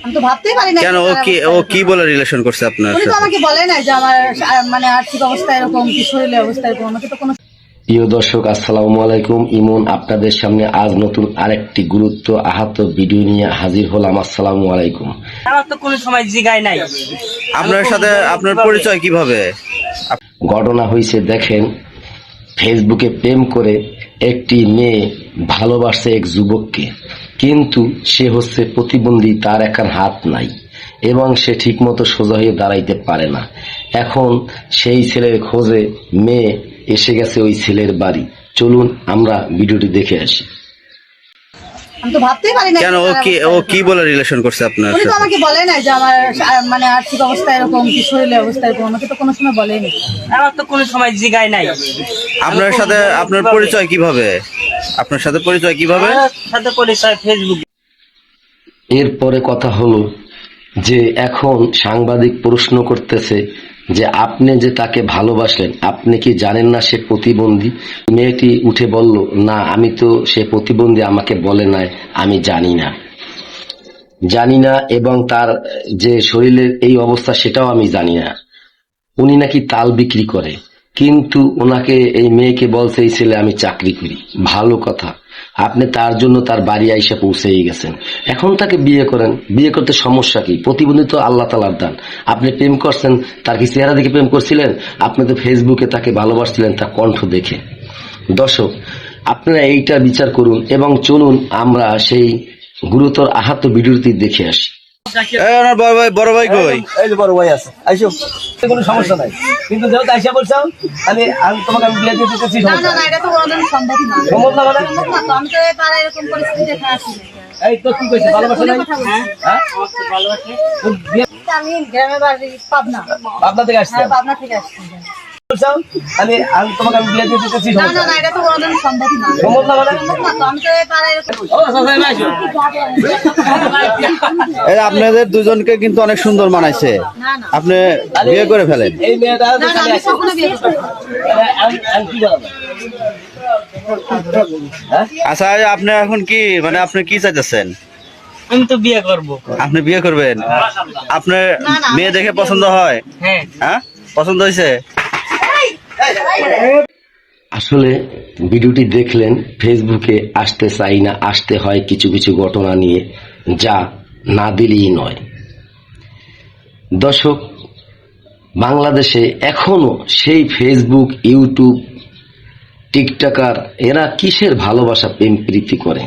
আমি তো ভাবতেই পারি না। কেন ও কি বলে রিলেশন করছে আপনার উনি তো সাথে? আমাকে বলে না যে আমার মানে আর্থিক অবস্থা এরকম, কি শরীরের অবস্থা এরকম, আমাকে তো কোনো। প্রিয় দর্শক, আসসালামু আলাইকুম। ইমন আপনাদের সামনে আজ নতুন আরেকটি গুরুত্ব আহত ভিডিও নিয়ে হাজির হলাম। আসসালামু আলাইকুম। আমার তো কোনো সময় জিগায় নাই। আপনার সাথে আপনার পরিচয় কিভাবে? ঘটনা হয়েছে, দেখেন, ফেসবুকে প্রেম করে একটি মেয়ে ভালোবাসে এক যুবককে, কিন্তু সে হচ্ছে প্রতিবন্ধী, তার একার হাত নাই এবং সে ঠিকমতো সোজা হয়ে দাঁড়াইতে পারে না। এখন সেই ছেলের খোঁজে মেয়ে এসে গেছে ওই ছেলের বাড়ি। চলুন আমরা ভিডিওটি দেখে আসি। আমি তো ভাবতেই পারি না। কেন ও কি বলে রিলেশন করছে আপনার উনি তো সাথে? আমাকে বলে না যে আমার মানে আর্থিক অবস্থা এরকম, কি শরীরের অবস্থা এরকম, আমাকে তো কোনো সময় বলেনি। আমার তো কোনো সময় জিগায় নাই। আপনার সাথে আপনার পরিচয় কিভাবে? আপনার সাথে পরিচয় কিভাবে? আমার সাথে পরিচয় ফেসবুকে। এরপরে কথা হলো যে এখন সাংবাদিক প্রশ্ন করতেছে যে আপনি যে তাকে ভালোবাসলেন, আপনি কি জানেন না সে প্রতিবন্ধী? মেয়েটি উঠে বলল, না, আমি তো সে প্রতিবন্ধী, আমাকে বলে নাই, আমি জানি না এবং তার যে শরীরের এই অবস্থা সেটাও আমি জানি না। উনি নাকি তাল বিক্রি করে, কিন্তু ওনাকে এই মেয়েকে বলছে এই ছেলে আমি চাকরি করি। ভালো কথা, আপনি তার জন্য তার বাড়ি আইসা পৌঁছেই গেছেন। এখন তাকে বিয়ে করেন, বিয়ে করতে সমস্যা কি? প্রতিবন্ধী তো আল্লাহ তাআলার দান। আপনি প্রেম করছেন, তার কি চেহারা দেখে প্রেম করছিলেন? আপনি তো ফেসবুকে তাকে ভালোবাসছিলেন তার কণ্ঠ দেখে। দর্শক, আপনারা এইটা বিচার করুন এবং চলুন আমরা সেই গুরুতর আহত ভিডিওটি দেখে আসি। ওনার বড় ভাই কই? এই যে বড় ভাই আছে, আইসো, কোনো সমস্যা নাই। কিন্তু যেহেতু আইসা বলছো আমি তোমাকে বিয়ে দিয়ে দিতেছি। না না না, এটা তো কোনোদিন সম্ভব না। সম্ভব না মানে? সম্ভব না তো, আমি তো এবার এরকম পরিস্থিতি দেখে আসি। এই তো কি কইছে, ভালোবাসা নাই? হ্যাঁ, তো বিয়ে আমি গ্রামের বাড়ি পাবনা। পাবনা থেকে আসছে। হ্যাঁ, পাবনা থেকে আসছি। বলছো আমি তোমাকে বিয়ে দিয়ে দিতেছি। না না না, এটা তো কোনোদিন সম্ভব না। সম্ভব না মানে? সম্ভব না তো, আমি তো এবার এরকম। ও সবাই আইসো। এই আপনাদের দুজনকে কিন্তু অনেক সুন্দর মানাইছে। না না আপনি বিয়ে করে ফেলেন। এই মেয়েটা না না, আমি কখনো বিয়ে করবো না। আমি কি বলবো? হ্যাঁ, আচ্ছা, আপনি এখন কি মানে আপনি কি চাইতেছেন? আমি তো বিয়ে করব। আপনি বিয়ে করবেন? আপনার মেয়ে দেখে পছন্দ হয়? হ্যাঁ, হ্যাঁ, পছন্দ হয়েছে? আসলে ভিডিওটি দেখলেন, ফেসবুকে আসতে চাই না, আসতে হয় কিছু কিছু ঘটনা নিয়ে, যা না দিলেই নয়। দর্শক, বাংলাদেশে এখনো সেই ফেসবুক, ইউটিউব, টিকটকার এরা কিসের ভালোবাসা প্রেম প্রীতি করে,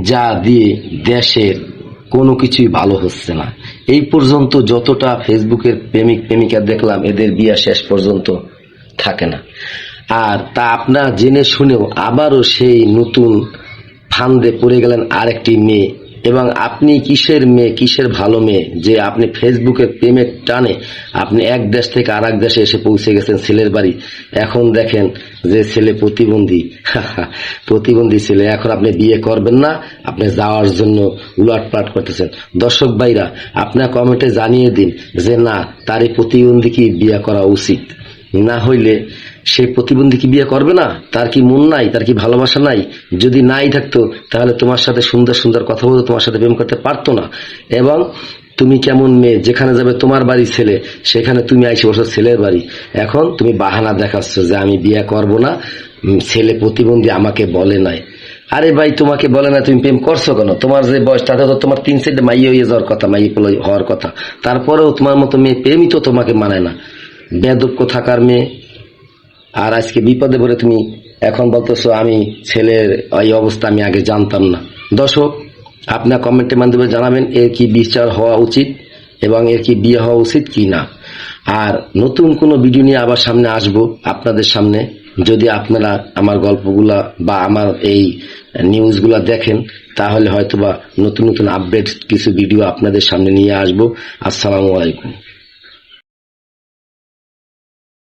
যা দিয়ে দেশের কোনো কিছুই ভালো হচ্ছে না। এই পর্যন্ত যতটা ফেসবুকের প্রেমিক প্রেমিকা দেখলাম, এদের বিয়ে শেষ পর্যন্ত থাকে না। আর তা আপনারা জেনে শুনেও আবারও সেই নতুন ফান্দে পড়ে গেলেন আরেকটি মেয়ে। এবং আপনি কিসের মেয়ে, কিসের ভালো মেয়ে যে আপনি ফেসবুকের প্রেমের টানে আপনি এক দেশ থেকে আর এক দেশে এসে পৌঁছে গেছেন ছেলের বাড়ি। এখন দেখেন যে ছেলে প্রতিবন্ধী, প্রতিবন্ধী ছেলে, এখন আপনি বিয়ে করবেন না, আপনি যাওয়ার জন্য উলাটপাট করতেছেন। দর্শক ভাইরা, আপনার কমেন্টে জানিয়ে দিন যে না, তার এই প্রতিবন্ধী কি বিয়ে করা উচিত, না হইলে সে প্রতিবন্ধী কি বিয়ে করবে না? তার কি মন নাই? তার কি ভালোবাসা নাই? যদি নাই থাকতো তাহলে তোমার সাথে সুন্দর সুন্দর কথা বলতো, তোমার সাথে প্রেম করতে পারতো না। এবং তুমি কেমন মেয়ে, যেখানে যাবে তোমার বাড়ি ছেলে, সেখানে তুমি আইসে বসো ছেলের বাড়ি। এখন তুমি বাহানা দেখাচ্ছ যে আমি বিয়ে করব না, ছেলে প্রতিবন্ধী, আমাকে বলে নাই। আরে ভাই, তোমাকে বলে না, তুমি প্রেম করছো কেন? তোমার যে বয়স, তাতে তো তোমার 3 সাইডে মাইয়ে হয়ে যাওয়ার কথা, মাইয়ে পোলাই হওয়ার কথা। তারপরেও তোমার মতো মেয়ে প্রেমই তো তোমাকে মানায় না, বেদক্ষ থাকার মেয়ে। আর আজকে বিপদে পড়ে তুমি এখন বলতেছো আমি ছেলের এই অবস্থা আমি আগে জানতাম না। দর্শক, আপনার কমেন্টের মাধ্যমে জানাবেন এর কি বিচার হওয়া উচিত এবং এর কি বিয়ে হওয়া উচিত কি না। আর নতুন কোনো ভিডিও নিয়ে আবার সামনে আসব আপনাদের সামনে। যদি আপনারা আমার গল্পগুলা বা আমার এই নিউজগুলা দেখেন, তাহলে হয়তোবা নতুন নতুন আপডেট কিছু ভিডিও আপনাদের সামনে নিয়ে আসব। আসসালামু আলাইকুম।